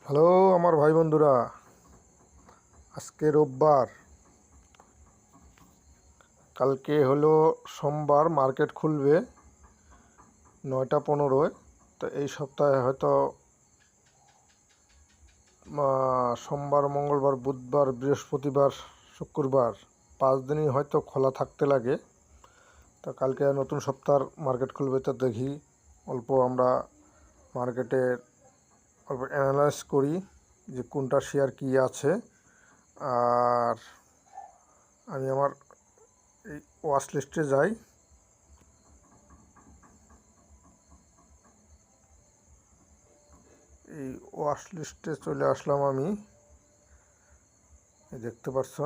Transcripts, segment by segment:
Hello আমার ভাই বন্ধুরা, আজকে রোববার, কালকে হলো সোমবার, মার্কেট খুলবে 9টা 15-য়। তো এই সপ্তাহে হয়তো সোমবার, মঙ্গলবার, বুধবার, বৃহস্পতিবার, শুক্রবার 5 দিনই হয়তো খোলা থাকতে লাগে। তো কালকে নতুন সপ্তাহ মার্কেট খুলবে, তো দেখি অল্প আমরা মার্কেটের অল্প অ্যানালাইজ করি যে কোনটা শেয়ার কী আছে। আর আমি আমার এই ওয়াচ লিস্টে যাই। এই ওয়াচ লিস্টে চলে আসলাম আমি, এই দেখতে পাচ্ছ।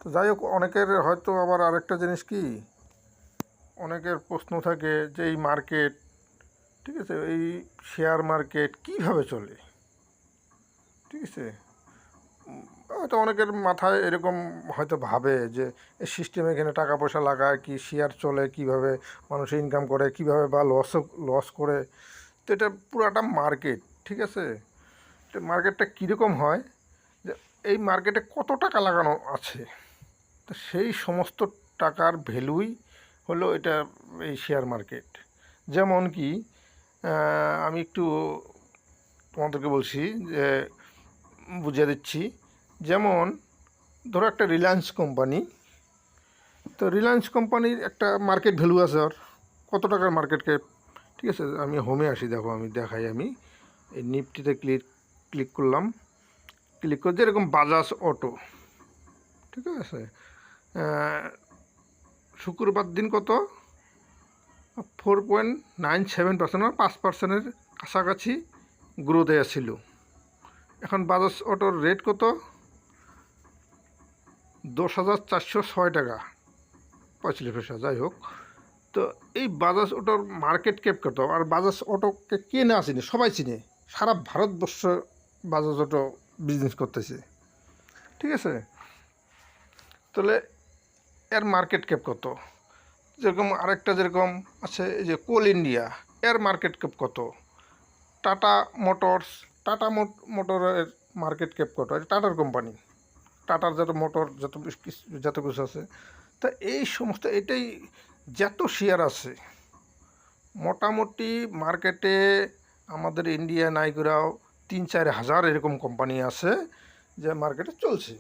তো যাই হোক, অনেকের হয়তো আবার আরেকটা জিনিস কি, অনেকের প্রশ্ন থাকে যে এই মার্কেট, ঠিক আছে, এই শেয়ার মার্কেট কীভাবে চলে, ঠিক আছে। হয়তো অনেকের মাথায় এরকম হয়তো ভাবে যে এই সিস্টেমে এখানে টাকা পয়সা লাগায় কি শেয়ার চলে, কিভাবে মানুষ ইনকাম করে, কিভাবে বা লস করে। তো এটা পুরাটা মার্কেট, ঠিক আছে। তো মার্কেটটা কীরকম হয়, যে এই মার্কেটে কত টাকা লাগানো আছে, তো সেই সমস্ত টাকার ভ্যালুই হলো এটা, এই শেয়ার মার্কেট। যেমন কি, আমি একটু তোমাদেরকে বলছি, যে বুঝিয়ে দিচ্ছি। যেমন ধরো একটা রিলায়েন্স কোম্পানি, তো রিলায়েন্স কোম্পানির একটা মার্কেট ভ্যালু আছে, ওর কত টাকার মার্কেট ক্যাপ, ঠিক আছে। আমি হোমে আসি, দেখো আমি দেখাই। আমি এই নিফটিতে ক্লিক করলাম, ক্লিক করে যেরকম বাজাজ অটো, ঠিক আছে, শুক্রবার দিন কত, 4.97%, 5%-এর কাছাকাছি গ্রোথে ছিল। এখন বাজাজ অটোর রেট কত, 10,406 টাকা 45 পয়সা, যাই হোক। তো এই বাজাজ অটোর মার্কেট ক্যাপ কত, আর বাজাজ অটোকে কে না চিনে, সবাই চিনে, সারা ভারতবর্ষ বাজাজ অটো বিজনেস করতেছে, ঠিক আছে। তাহলে এর মার্কেট ক্যাপ কত। যেরকম আরেকটা যেরকম আছে, এই যে কোল ইন্ডিয়া, এর মার্কেট ক্যাপ কত। টাটা মোটরস, মোটরের মার্কেট ক্যাপ কত, এটা টাটার কোম্পানি, টাটার যত মোটর যত কিছু আছে। তা এই সমস্ত, এটাই যত শেয়ার আছে মোটামুটি মার্কেটে, আমাদের ইন্ডিয়া নাই করেও 3-4 হাজার এরকম কোম্পানি আছে যে মার্কেটে চলছে।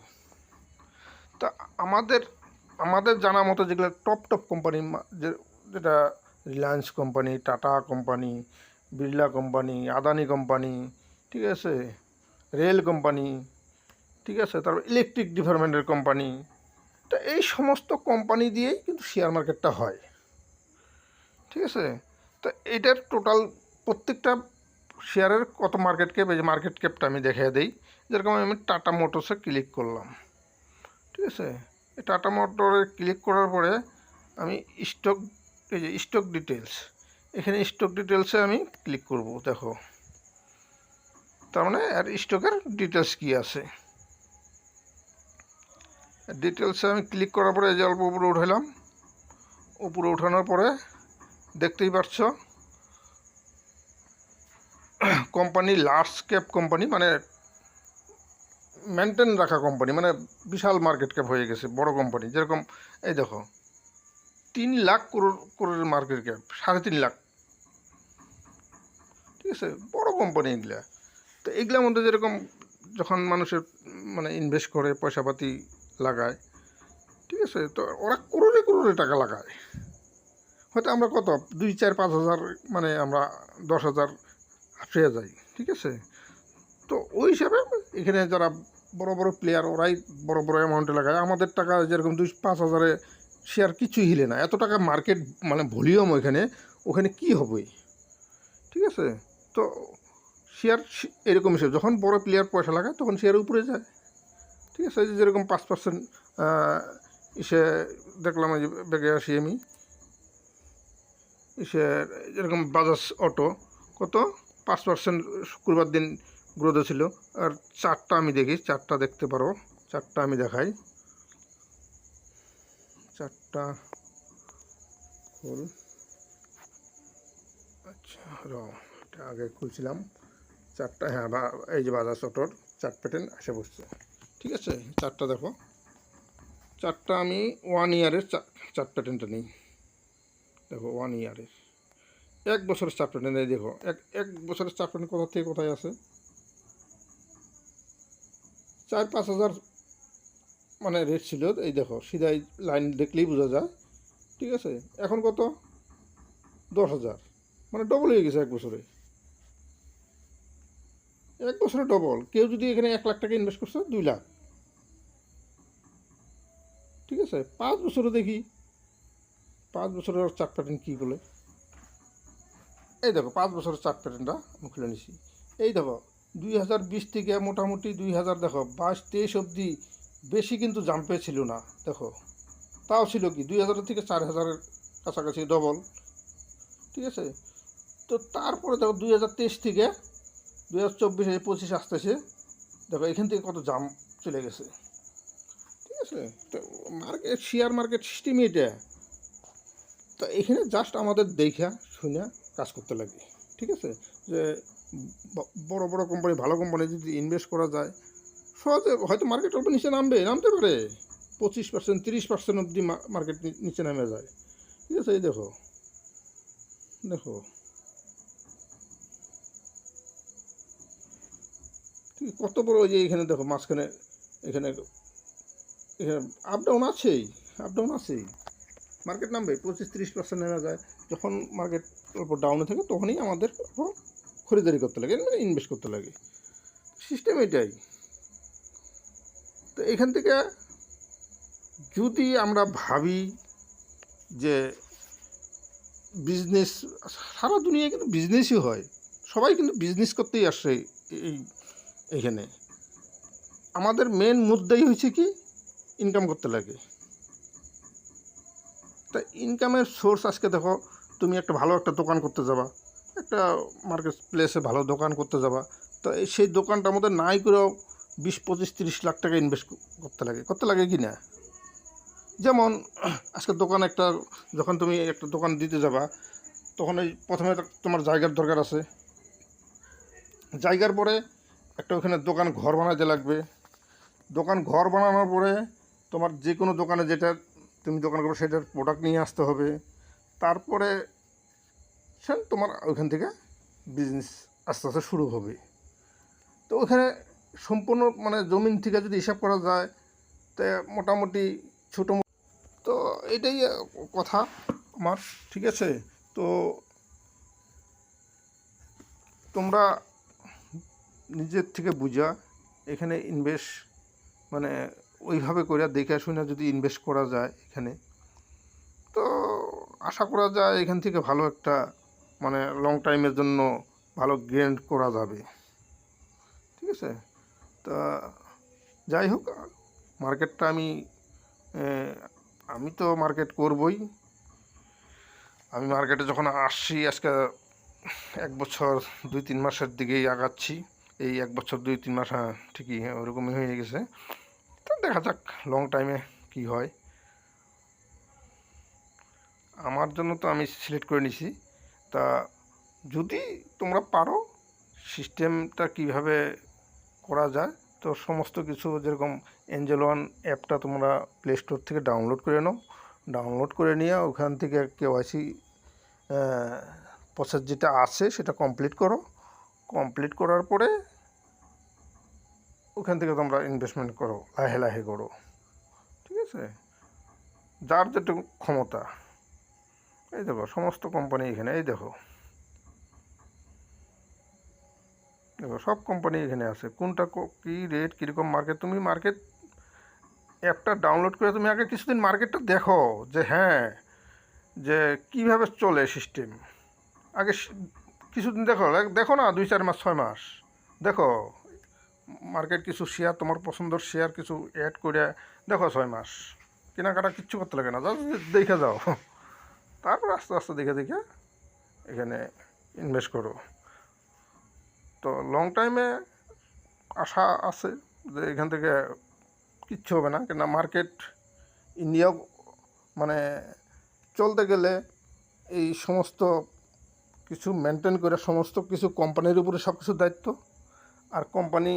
তা আমাদের আমাদের জানা মতো যেগুলো টপ কোম্পানি, যেটা Reliance company, tata company, Birla company, Adani company, ঠিক আছে, রেল কোম্পানি, ঠিক আছে, তারপর ইলেকট্রিক ডিপার্টমেন্টের কোম্পানি। তো এই সমস্ত কোম্পানি দিয়েই কিন্তু শেয়ার মার্কেটটা হয়, ঠিক আছে। তো এটার টোটাল প্রত্যেকটা শেয়ারের কত মার্কেট ক্যাপ, এই যে মার্কেট ক্যাপটা আমি দেখিয়ে দিই। যেরকম আমি টাটা মোটরসে ক্লিক করলাম, ঠিক আছে। এই টাটা মোটরে ক্লিক করার পরে আমি স্টক, এই যে স্টক ডিটেলস, এখানে স্টক ডিটেলসে আমি ক্লিক করব, দেখো। তার মানে আর স্টকের ডিটেলস কী আছে, ডিটেলসে আমি ক্লিক করার পরে এই যে অল্প উপরে উঠাইলাম, উপরে উঠানোর পরে দেখতেই পাচ্ছ কোম্পানি লার্জ ক্যাপ কোম্পানি, মানে মেনটেন রাখা কোম্পানি, মানে বিশাল মার্কেট ক্যাপ হয়ে গেছে, বড় কোম্পানি। যেরকম এই দেখো, 3 লাখ মার্কেট ক্যাপ, 3.5 লাখ, ঠিক আছে, বড় কোম্পানি এগুলা। তো এগুলোর মধ্যে যেরকম যখন মানুষের মানে ইনভেস্ট করে, পয়সাপাতি লাগায়, ঠিক আছে, তো ওরা করোড়ে টাকা লাগায়। হয়তো আমরা কত 2-4-5 হাজার, মানে আমরা 10,000 হারিয়ে যাই, ঠিক আছে। তো ওই হিসাবে এখানে যারা বড় বড় প্লেয়ার, ওরাই বড় বড় অ্যামাউন্টে লাগায়। আমাদের টাকা যেরকম 2-5 হাজারে শেয়ার কিছুই হিলে না, এত টাকা মার্কেট মানে ভলিউম ওইখানে, ওখানে কী হবে, ঠিক আছে। তো শেয়ার এরকম হিসেবে যখন বড় প্লেয়ার পয়সা লাগায় তখন শেয়ার উপরে যায়, ঠিক আছে। যেরকম 5% ইসে দেখলাম, এই যে বেগে আসি আমি, ইসে যেরকম বাজাজ অটো কত 5% শুক্রবার দিন গ্রোথ ছিল। আর চারটা আমি দেখি, চারটা দেখতে পারো, চারটা আমি দেখাই, চারটা খোল, আচ্ছা র, এটা আগে খুলছিলাম, চারটা, হ্যাঁ, বা এই যে বাজাজ অটোর চার্ট প্যাটার্ন এসে বসছে। ঠিক আছে, চারটা দেখো, চারটা আমি 1 ইয়ারের চার্ট প্যাটার্নটা নিই। দেখো 1 ইয়ারের, 1 বছরের চার্ট প্যাটার্ন। এই দেখো এক বছরের চার্ট প্যাটার্ন কোথা থেকে কোথায় আছে, 4-5 হাজার মানে রেট ছিল। এই দেখো সিধাই লাইন দেখলেই বোঝা যায়। ঠিক আছে, এখন কত, 10,000, মানে ডবল হয়ে গেছে 1 বছরে। 1 বছরে ডবল। কেউ যদি এখানে 1 লাখ টাকা ইনভেস্ট করছে, 2 লাখ। ঠিক আছে, 5 বছরে দেখি 5 বছরের চার্ট প্যাটার্ন কী বলে। এই দেখো 5 বছরের চার্ট প্যাটার্নটা আমি খুলে নিছি। এই দেখো 2020 থেকে মোটামুটি 2000 দেখো 22-23 অবধি বেশি কিন্তু জাম্পে ছিল না। দেখো তাও ছিল কি 2000 থেকে 4000-এর কাছাকাছি ডবল। ঠিক আছে, তো তারপরে দেখো 2023 থেকে 2024-25 আসতেছে, দেখো এখান থেকে কত জাম্প চলে গেছে। ঠিক আছে, তো মার্কেট, শেয়ার মার্কেট সিস্টেমই এটা। তো এখানে জাস্ট আমাদের দেখা শুনে কাজ করতে লাগে। ঠিক আছে, যে বড় বড় কোম্পানি, ভালো কোম্পানি যদি ইনভেস্ট করা যায়, সহজে হয়তো মার্কেট অল্প নিচে নামতে পারে, 25%, 30% অবধি মার্কেট নিচে নামে যায়। ঠিক আছে, এই দেখো দেখো ঠিক কত বড়, ওই যে এখানে দেখো মাঝখানে, এখানে এখানে আপ ডাউন আছেই, আপ ডাউন আছেই। মার্কেট নামবে 25-30% নেমে যায়। যখন মার্কেট অল্প ডাউনে থাকে তখনই আমাদের খরিদারি করতে লাগে, মানে ইনভেস্ট করতে লাগে। সিস্টেম এটাই। তো এখান থেকে যদি আমরা ভাবি যে বিজনেস, সারা দুনিয়ায় কিন্তু বিজনেসই হয়, সবাই কিন্তু বিজনেস করতেই আসছে। এই এইখানে আমাদের মেন মুদ্রাই হয়েছে কি, ইনকাম করতে লাগে। তা ইনকামের সোর্স আজকে দেখো, তুমি একটা ভালো একটা দোকান করতে যাবা, একটা মার্কেট প্লেসে ভালো দোকান করতে যাবা, তো সেই দোকানটার মধ্যে নাই করেও 20-25-30 লাখ টাকা ইনভেস্ট করতে লাগে কি না। যেমন আজকে দোকান একটা, যখন তুমি একটা দোকান দিতে যাবা, তখন এই প্রথমে তোমার জায়গার দরকার আছে। জায়গার পরে একটা ওখানে দোকান ঘর বানাতে লাগবে। দোকান ঘর বানানোর পরে তোমার যে কোনো দোকানে যেটা তুমি দোকান করবে সেটার প্রোডাক্ট নিয়ে আসতে হবে। তারপরে তোমার ওইখান থেকে বিজনেস আস্তে আস্তে শুরু হবে। তো ওখানে সম্পূর্ণ মানে জমিন থেকে যদি হিসাব করা যায়, তো মোটামুটি ছোটো, তো এটাই কথা আমার। ঠিক আছে, তো তোমরা নিজের থেকে বুঝা এখানে ইনভেস্ট, মানে ওইভাবে করে দেখে শুনে যদি ইনভেস্ট করা যায় এখানে, তো আশা করা যায় এখান থেকে ভালো একটা, মানে লং টাইমের জন্য ভালো গেইন করা যাবে। ঠিক আছে, তা যাই হোক, মার্কেটটা আমি তো মার্কেট করবই। আমি মার্কেটে যখন আসছি আজকে 1 বছর 2-3 মাসের দিকেই আগাচ্ছি। এই 1 বছর 2-3 মাস, হ্যাঁ ঠিকই, হ্যাঁ ওরকমই হয়ে গেছে। তো দেখা যাক লং টাইমে কি হয়। আমার জন্য তো আমি সিলেক্ট করে নিছি। তা যদি তোমরা পারো সিস্টেমটা কিভাবে করা যায়, তো সমস্ত কিছু, যেরকম এঞ্জেল ওয়ান অ্যাপটা তোমরা প্লে স্টোর থেকে ডাউনলোড করে নাও। ডাউনলোড করে নিয়ে ওখান থেকে কেওয়াইসি প্রসেস যেটা আছে সেটা কমপ্লিট করো। কমপ্লিট করার পরে ওখান থেকে তোমরা ইনভেস্টমেন্ট করো, লাহে লাহে করো। ঠিক আছে, যার যেটুকু ক্ষমতা। এই দেখো সমস্ত কোম্পানি এখানে, এই দেখো দেখো সব কোম্পানি এখানে আছে, কোনটা কী রেট, কীরকম মার্কেট। তুমি মার্কেট অ্যাপটা ডাউনলোড করে তুমি আগে কিছুদিন মার্কেটটা দেখো, যে হ্যাঁ, যে কীভাবে চলে সিস্টেম। আগে কিছুদিন দেখো, দেখো না 2-4 মাস 6 মাস দেখো মার্কেট, কিছু শেয়ার তোমার পছন্দের শেয়ার কিছু অ্যাড করে দেখো 6 মাস। কেনাকাটা কিচ্ছু করতে লাগে না, জাস্ট দেখে যাও। তারপর আস্তে আস্তে দেখে দেখে এখানে ইনভেস্ট করো। তো লং টাইমে আশা আছে যে এখান থেকে কিচ্ছু হবে না, কেন মার্কেট ইন্ডিয়াও মানে চলতে গেলে এই সমস্ত কিছু মেনটেন করে সমস্ত কিছু কোম্পানির উপরে সব কিছুর দায়িত্ব। আর কোম্পানি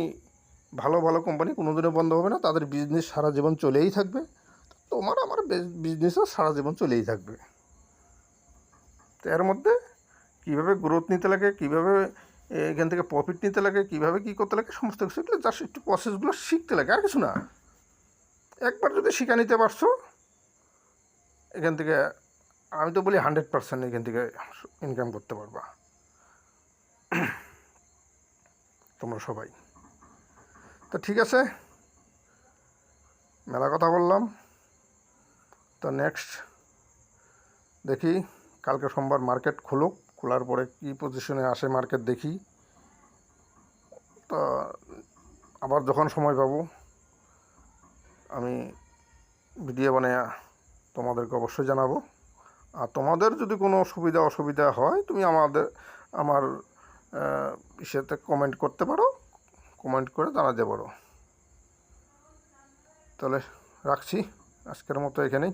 ভালো ভালো কোম্পানি কোনো দিনও বন্ধ হবে না, তাদের বিজনেস সারা জীবন চলেই থাকবে। তোমার আমার বিজনেসও সারা জীবন চলেই থাকবে। তো এর মধ্যে কীভাবে গ্রোথ নিতে লাগে, কীভাবে এখান থেকে প্রফিট নিতে লাগে, কীভাবে কী করতে লাগে, সমস্ত কিছু এগুলো জাস্ট একটু প্রসেসগুলো শিখতে লাগে, আর কিছু না। একবার যদি শিখে নিতে পারছো এখান থেকে, আমি তো বলি 100% এখান থেকে ইনকাম করতে পারবা তোমরা সবাই। তো ঠিক আছে, মেলা কথা বললাম। তো নেক্সট দেখি, কালকে সোমবার মার্কেট খুলুক, খোলার পরে কী পজিশনে আসে মার্কেট দেখি। তো আবার যখন সময় পাবো আমি ভিডিও বানিয়ে তোমাদেরকে অবশ্যই জানাবো। আর তোমাদের যদি কোনো অসুবিধা হয় তুমি আমার ইসেতে কমেন্ট করতে পারো, কমেন্ট করে জানাতে পারো। তাহলে রাখছি আজকের মতো এখানেই।